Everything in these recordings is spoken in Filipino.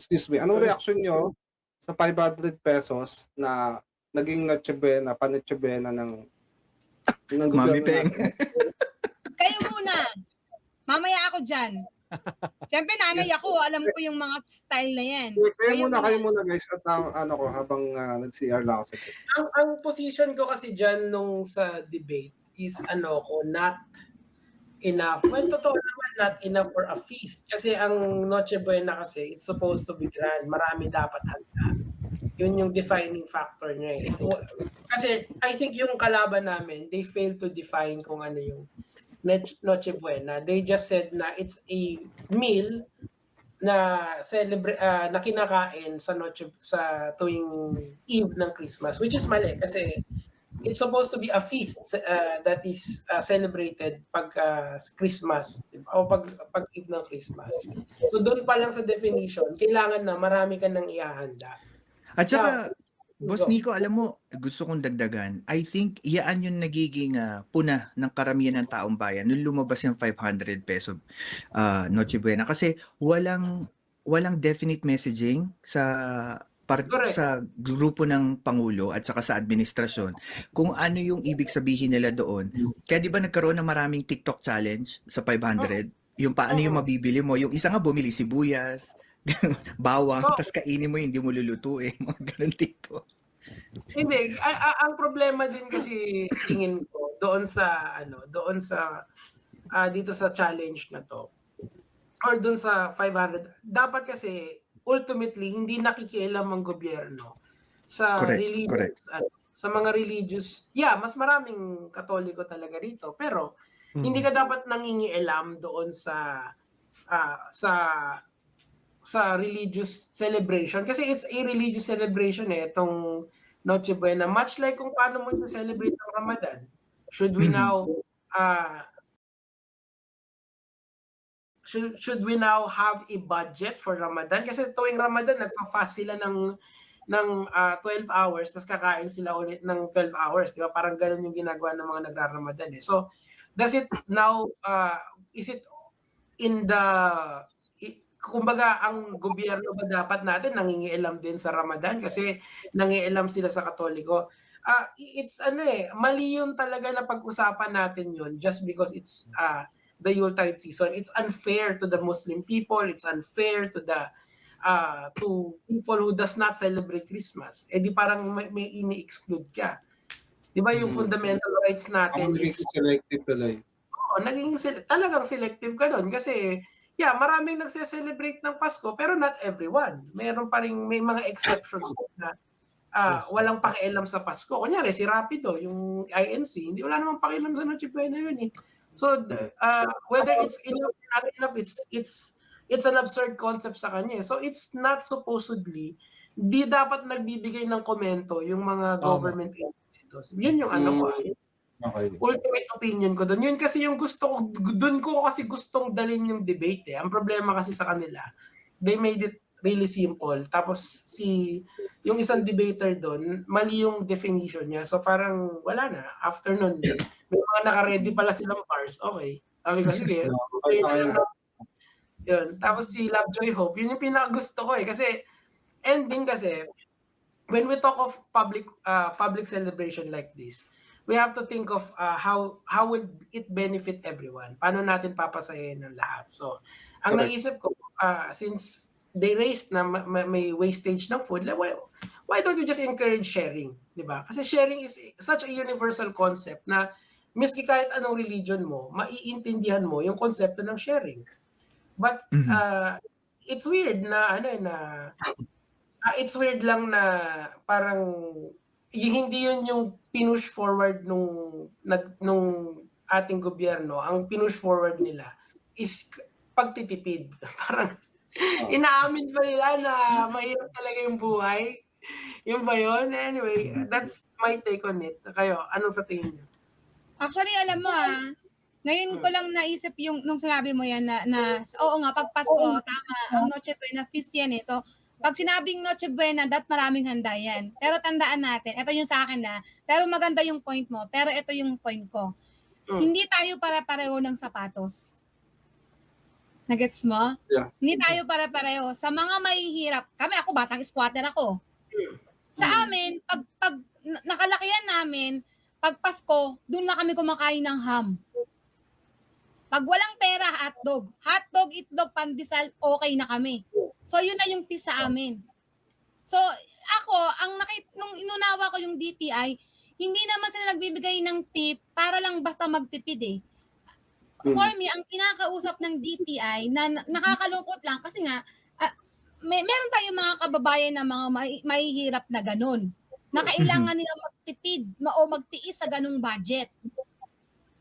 Excuse me, anong reaksyon niyo sa ₱500 na naging Noche Buena, pa-Noche Buena ng Mami gobyerno Peng. natin? Kayo muna, mamaya ako diyan. Siyempre nanay Yes po. ako, alam ko yung mga style na yan. Kayo muna guys at ano ko habang nag-CR lang ako saglit. Ang position ko kasi diyan nung sa debate is not enough. Well, totoo naman, not enough for a feast. Kasi ang Noche Buena kasi, it's supposed to be grand. Marami dapat handa. Yun yung defining factor niya eh. Kasi I think yung kalaban namin, they failed to define kung ano yung Noche Buena. They just said na it's a meal na na kinakain sa tuwing eve ng Christmas, which is mali kasi it's supposed to be a feast that is celebrated pag Christmas, diba? O pag eve ng Christmas. So doon pa lang sa definition, kailangan na marami ka nang ihahanda. At saka, Now, Boss Nico, alam mo, gusto kong dagdagan. I think iyaan yung nagiging puna ng karamihan ng taong bayan nung lumabas yung ₱500 Noche Buena kasi walang definite messaging Correct. sa grupo ng Pangulo at saka sa administrasyon kung ano yung ibig sabihin nila doon. Kaya di ba nagkaroon ng maraming TikTok challenge sa 500? Yung paano yung mabibili mo. Yung isa nga bumili sibuyas, bawang, tas kainin mo hindi mo lulutuin. Mga ganun tipo. Hindi, ang problema din kasi tingin ko doon sa dito sa challenge na to or doon sa 500, dapat kasi ultimately hindi nakikialam ang gobyerno sa religious sa mga religious. Mas maraming Katoliko talaga rito, pero hindi ka dapat nangingialam doon sa religious celebration kasi it's a religious celebration itong Noche Buena, much like kung paano mo i-celebrate ang Ramadan. Should we now should we now have a budget for Ramadan? Kasi tuwing Ramadan nagfa-fast sila ng 12 hours tapos kakain sila ulit ng 12 hours, di ba? Parang ganoon yung ginagawa ng mga nagra-Ramadan eh. So does it now is it in the kumbaga ang gobyerno ba dapat natin nangingialam din sa Ramadan kasi nangingialam sila sa Katoliko? It's mali yun talaga na pag-usapan natin yun just because it's the Yuletide season. It's unfair to the Muslim people, it's unfair to the to people who does not celebrate Christmas. Eh di parang may ini-exclude ka. Di ba yung fundamental rights natin is selective pala eh. Talagang selective ka doon kasi maraming nagse-celebrate ng Pasko pero not everyone. Meron pa ring may mga exceptions na walang pakialam sa Pasko. Kunyari si Rapido, yung INC, hindi wala namang pakialam sa Noche Buena yun eh. So whether it's enough or not enough, it's an absurd concept sa kanya. So it's not supposedly di dapat nagbibigay ng komento yung mga government agencies. Yun yung Okay. Ultimate opinion ko doon. Yun kasi yung doon ko kasi gustong dalhin yung debate eh. Ang problema kasi sa kanila, they made it really simple. Tapos yung isang debater doon, mali yung definition niya. So parang wala na. After nun, may mga naka-ready pala silang bars. Okay. Sabi ko, sige. Yun. Tapos si Lovejoy Hope, yun yung pinakagusto ko eh. Kasi ending kasi, when we talk of public celebration like this, we have to think of how would it benefit everyone? Paano natin papasahin ng lahat? So, ang naisip ko, since they raised na may wastage ng food, why don't you just encourage sharing? Diba? Kasi sharing is such a universal concept na miski kahit anong religion mo, maiintindihan mo yung konsepto ng sharing. But it's weird na it's weird lang na parang hindi yun yung pinush forward nung ating gobyerno. Ang pinush forward nila is pagtitipid. Parang inaamin ba nila na mahirap talaga yung buhay? Yun ba yun? Anyway, that's my take on it. Kayo, anong sa tingin niyo? Actually, alam mo ngayon ko lang naisip yung nung sinabi mo yan na oo nga, pag Pasko, tama, ang Noche Buena feast yan eh. So, pag sinabing Noche Buena, maraming handa yan. Pero tandaan natin, ito yung sa akin pero maganda yung point mo, pero ito yung point ko. Hindi tayo para-pareho ng sapatos. Nagets mo? Yeah. Hindi tayo pare-pareho. Sa mga mahihirap, ako batang squatter ako. Sa amin, pag nakalakihan namin, pag Pasko, doon na kami kumakain ng ham. Pag walang pera, hotdog. Hotdog, itlog, pandesal, okay na kami. So, yun na yung feast sa amin. So, ako, nung inunawa ko yung DTI, hindi naman sila nagbibigay ng tip para lang basta magtipid eh. For me, ang kinakausap ng DTI na nakakalungkot lang kasi nga, meron tayong mga kababayan na mga mahihirap na ganun. Na kailangan nila magtipid o magtiis sa ganung budget.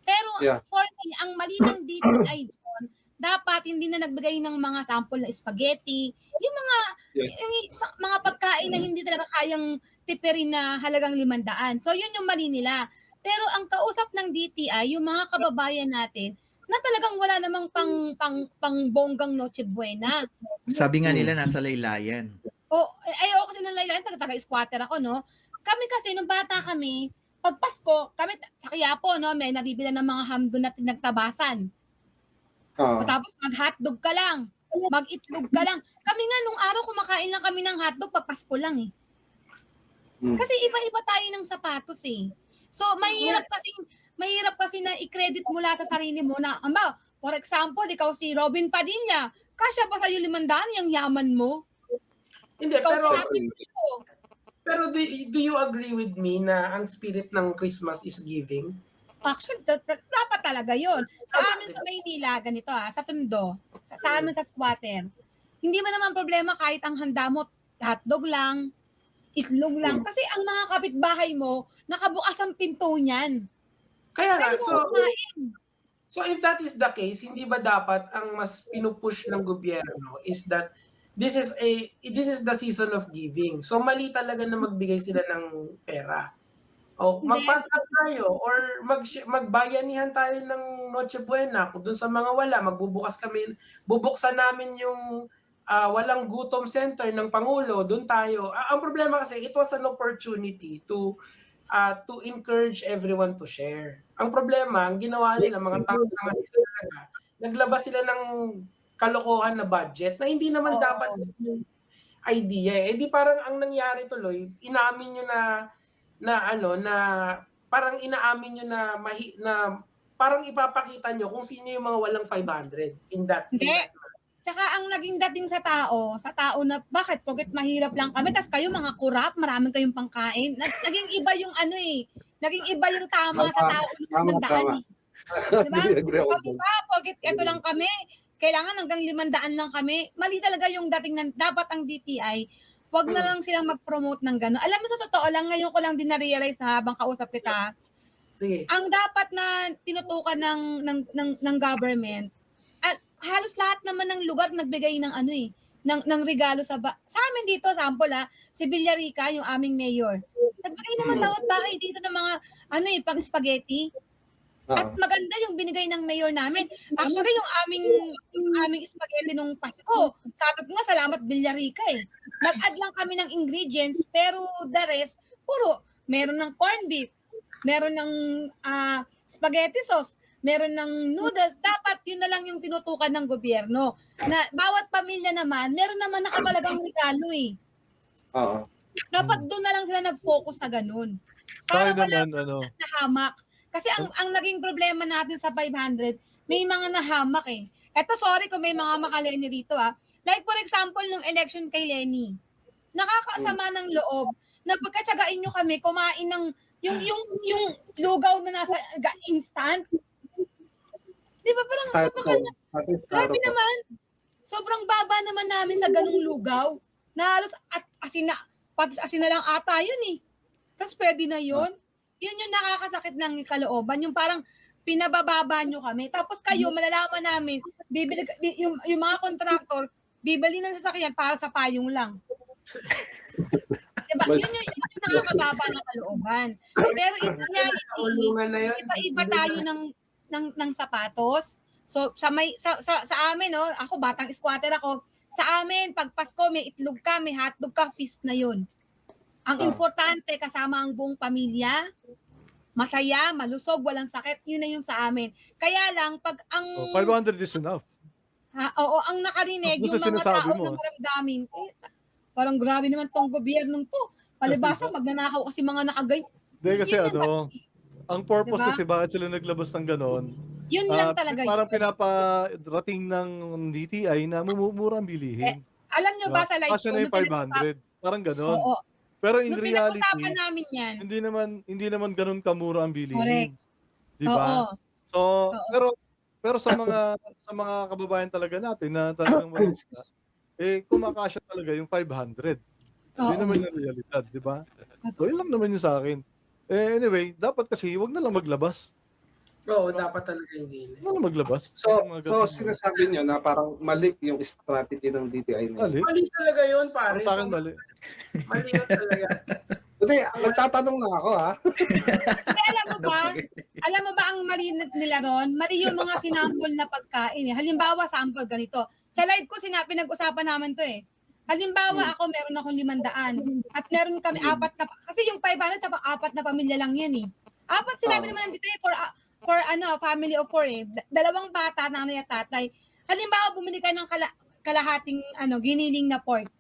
Pero for me, ang mali ng DTI doon, dapat hindi na nagbigay ng mga sample na spaghetti, yung mga pagkain na hindi talaga kayang tipirin na halagang 500. So yun yung mali nila. Pero ang kausap ng DTI, yung mga kababayan natin, na talagang wala namang pang bonggang Noche Buena. Sabi nga nila nasa laylayan. Ayoko kasi ng laylayan, taga-squatter ako, no? Kami kasi, nung bata kami, pag Pasko, kami sa Quiapo, no, may nabibila ng mga ham doon na tinagtabasan. Tapos mag-hotdog ka lang, mag-itlog ka lang. Kami nga nung araw kumakain lang kami ng hotdog pag Pasko lang eh. Kasi iba-iba tayo ng sapatos eh. So mahirap kasi na i-credit mo lahat sa sarili mo na, for example, ikaw si Robin Padilla, kasya ba sa'yo 500 yung yaman mo? Hindi, pero do you agree with me na ang spirit ng Christmas is giving? Actually, dapat talaga yun. Sa amin sa Maynila, ganito sa Tondo, sa amin sa squatter, hindi mo naman problema kahit ang handa mo, hotdog lang, itlog lang. Kasi ang mga kapitbahay mo, nakabukas ang pinto niyan. Kaya nga, so if that is the case, hindi ba dapat ang mas pinupush ng gobyerno is that this is the season of giving. So mali talaga na magbigay sila ng pera. O magpatrap tayo or magbayanihan tayo ng Noche Buena. Kung doon sa mga wala, bubuksan namin yung walang gutom center ng Pangulo, doon tayo. Ang problema kasi, it was an opportunity to encourage everyone to share. Ang problema, ang ginawa nila, mga tao talaga, naglabas sila ng kalokohan na budget na hindi naman dapat yung idea. Di parang ang nangyari tuloy, inamin nyo na parang inaamin nyo na parang ipapakita nyo kung sino yung mga walang 500 in that. Tsaka ang naging dating sa tao na bakit porket mahirap lang kami, tas kayo mga kurap, maraming kayong pangkain. Naging iba yung naging iba yung tama sa tao ng mandaan eh. Diba? Porket ito lang kami, kailangan hanggang 500 lang kami. Mali talaga yung dating dapat ang DTI, wag na lang silang mag-promote ng gano'n. Alam mo, sa totoo lang, ngayon ko lang din na-realize na habang kausap kita, sige, ang dapat na tinutukan ng government, at halos lahat naman ng lugar nagbigay ng ng regalo sa amin dito, sample si Villarica, yung aming mayor. Nagbigay naman bawat bahay dito ng mga pang spaghetti. At maganda yung binigay ng mayor namin. Actually, yung aming spaghetti nung Pasko, sabi ko nga, salamat Villarica eh. Nag-add lang kami ng ingredients, pero the rest, puro, meron ng corned beef, meron ng spaghetti sauce, meron ng noodles. Dapat yun na lang yung tinutukan ng gobyerno. Na bawat pamilya naman, meron naman nakapalagang regalo eh. Dapat doon na lang sila nag-focus na ganun. Para wala nahamak. Kasi ang naging problema natin sa 500, may mga nahamak eh. Eto, sorry kung may mga makaleni rito Like for example, nung election kay Lenny, nakakasama ng loob na pagkatsagain nyo kami, kumain ng yung lugaw na nasa instant. Di ba parang grabe naman. Sobrang baba naman namin sa ganung lugaw. Na halos asin na lang ata yun eh. Tapos pwede na yun. Yun yung nakakasakit ng kalooban. Yung parang pinabababa nyo kami. Tapos kayo, malalaman namin, yung mga kontraktor, bibili ng sasakyan para sa payong lang. Diba? Yun yung nakakababa ng kalooban. Pero in reality, iba-iba tayo ng sapatos. So sa amin, ako batang squatter ako. Sa amin, pag Pasko, may itlog ka, may hotdog ka, feast na yun. Ang importante, kasama ang buong pamilya, masaya, malusog, walang sakit, yun na yung sa amin. Kaya lang, pag ang... 500 is enough. Oo, ang nakarinig, Doon yung sa mga sinasabi tao mo, na maramdamin, parang grabe naman tong gobyernong to. Palibasa, magnanakaw kasi mga nakagay. Hindi kasi Yun lang ang purpose diba? kasi bakit sila naglabas ng ganon, Yun lang talaga parang yun. pinaparating ng DTI na mumura ang Eh, bilihin. alam nyo Diba? ba sa live Kasya ko, na yung 500. Parang ganon. oo, Pero in nung reality, pinag-usapan namin yan, hindi naman ganun kamura ang correct. bilihin. Di Oo, ba? So, oo. pero sa mga kababayan talaga natin na talagang mahirap, kumakasya talaga yung 500. Yun Oo. naman yung realidad, di ba? So, yun lang naman yung sa akin. Anyway, dapat kasi wag na lang maglabas. Oo, dapat talaga hindi na. Wag na lang maglabas. So, Mga so ganun. sinasabi niyo na parang mali yung strategy ng DTI na yun. Mali. Mali talaga yun, pare. Sa akin mali. Mali yun talaga. Hindi, nagtatanong na ako ha. Kasi alam mo ba ang mali nila ron? Mali yung mga sinample na pagkain. Halimbawa, sample ganito. Sa live ko, pinag-usapan namin to eh. Halimbawa, ako meron akong 500 at meron kami apat na, kasi yung 500 tapos apat na pamilya lang yan eh. Apat sinabi naman dito eh, for family of 4 eh. Dalawang bata, nanay at tatay. Halimbawa, bumili ka ng kalahating giniling na pork.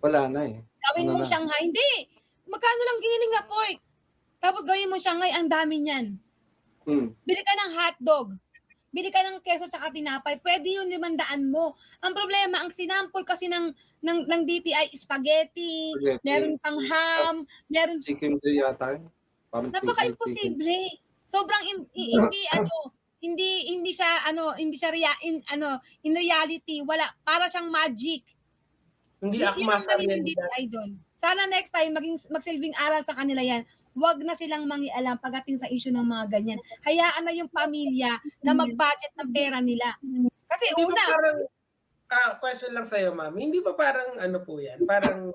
Wala na eh. Gawin mong Shanghai. Hindi. Magkano lang giniling na pork? Tapos gawin mong Shanghai, ang dami niyan. Bili ka ng hotdog. Bili ka ng keso tsaka tinapay. Pwede yung 500 mo. Ang problema, ang sinample kasi ng DTI, spaghetti, meron pang ham, meron chicken J yata. napaka-imposible. Sobrang hindi siya in reality, wala, para siyang magic. Hindi Yun akma ang sa mali ng realidad. DTI doon. Sana next time magsilbing aral sa kanila yan. Huwag na silang mangialam pagdating sa issue ng mga ganyan. Hayaan na yung pamilya na mag-budget ng pera nila. Kasi Hindi ba una, parang, question lang sa'yo, ma'am. Hindi ba parang ano po yan? Parang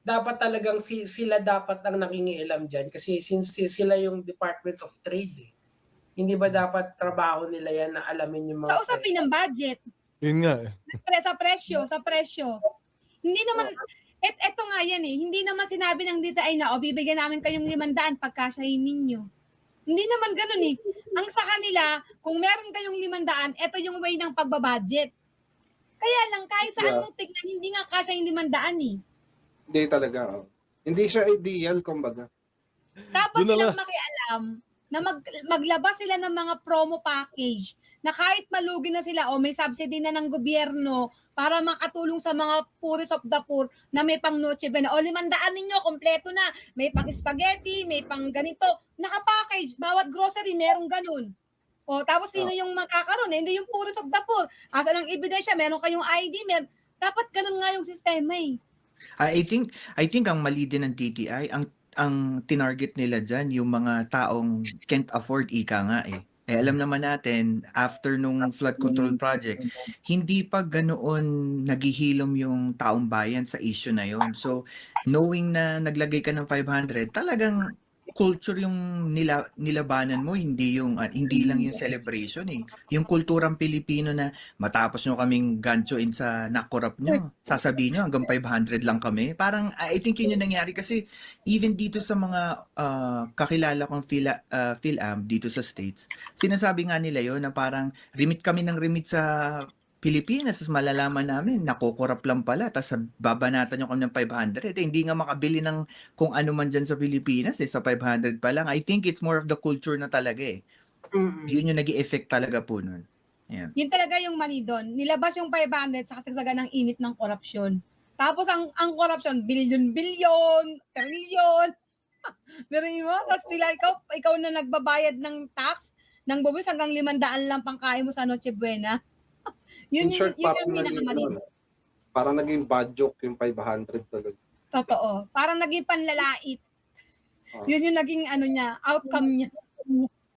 dapat talagang sila dapat ang nakingialam dyan kasi since sila yung Department of Trade eh. Hindi ba dapat trabaho nila yan na alamin yung mga sa usapin ng budget, Yun nga eh. sa presyo. Hindi naman, eto nga yan eh, hindi naman sinabi ng DTI na, bibigyan namin kayong 500 pagkasyahin ninyo. Hindi naman ganun eh. Ang sa kanila, kung meron kayong 500, eto yung way ng pagbabudget. Kaya lang, kahit saan mong tignan, hindi nga kasya yung 500 eh. Hindi talaga. Hindi siya ideal, kumbaga. Dapat Doon na silang lang. makialam na maglabas sila ng mga promo package na kahit malugi na sila o may subsidy na ng gobyerno para makatulong sa mga poorest of the poor na may pang Noche Buena. O 500 ninyo, kompleto na. May pang spaghetti, may pang ganito. Nakapackage, bawat grocery merong ganun. O tapos sino yung makakaroon? Hindi yung poorest of the poor. Asa ng ebidensya, meron kayong ID, dapat ganun nga yung sistema eh. I think ang mali din ng TTI, ang tinarget nila dyan, yung mga taong can't afford, ika nga eh. Alam naman natin, after nung flood control project, hindi pa ganoon naghihilom yung taong bayan sa issue na yon. So, knowing na naglagay ka ng 500, talagang culture yung nilabanan mo, hindi lang yung celebration eh. Yung kulturang Pilipino na matapos nyo kaming ganchoin sa nakorap nyo, sasabihin nyo hanggang 500 lang kami. Parang I think yun yung nangyari kasi even dito sa mga kakilala kong PhilAm dito sa States, sinasabi nga nila yon na parang remit kami ng remit sa Pilipinas, malalaman namin, nakukurap lang pala, tapos babanatan nyo kami ng 500. Hindi nga makabili ng kung ano man dyan sa Pilipinas, sa 500 pa lang. I think it's more of the culture na talaga eh. Yun yung nag-i-effect talaga po nun. Yeah. Yun talaga yung mali doon. Nilabas yung 500 sa kasagsagan ng init ng korupsyon. Tapos ang korupsyon, bilyon-bilyon, trilyon. Pero mo, tapos pila ikaw na nagbabayad ng tax, ng bubis hanggang 500 lang pangkain mo sa Noche Buena. Yun yung pinakamali. Parang naging bad joke yung 500 talaga. Totoo. Parang naging panlalait. Yun yung naging outcome niya.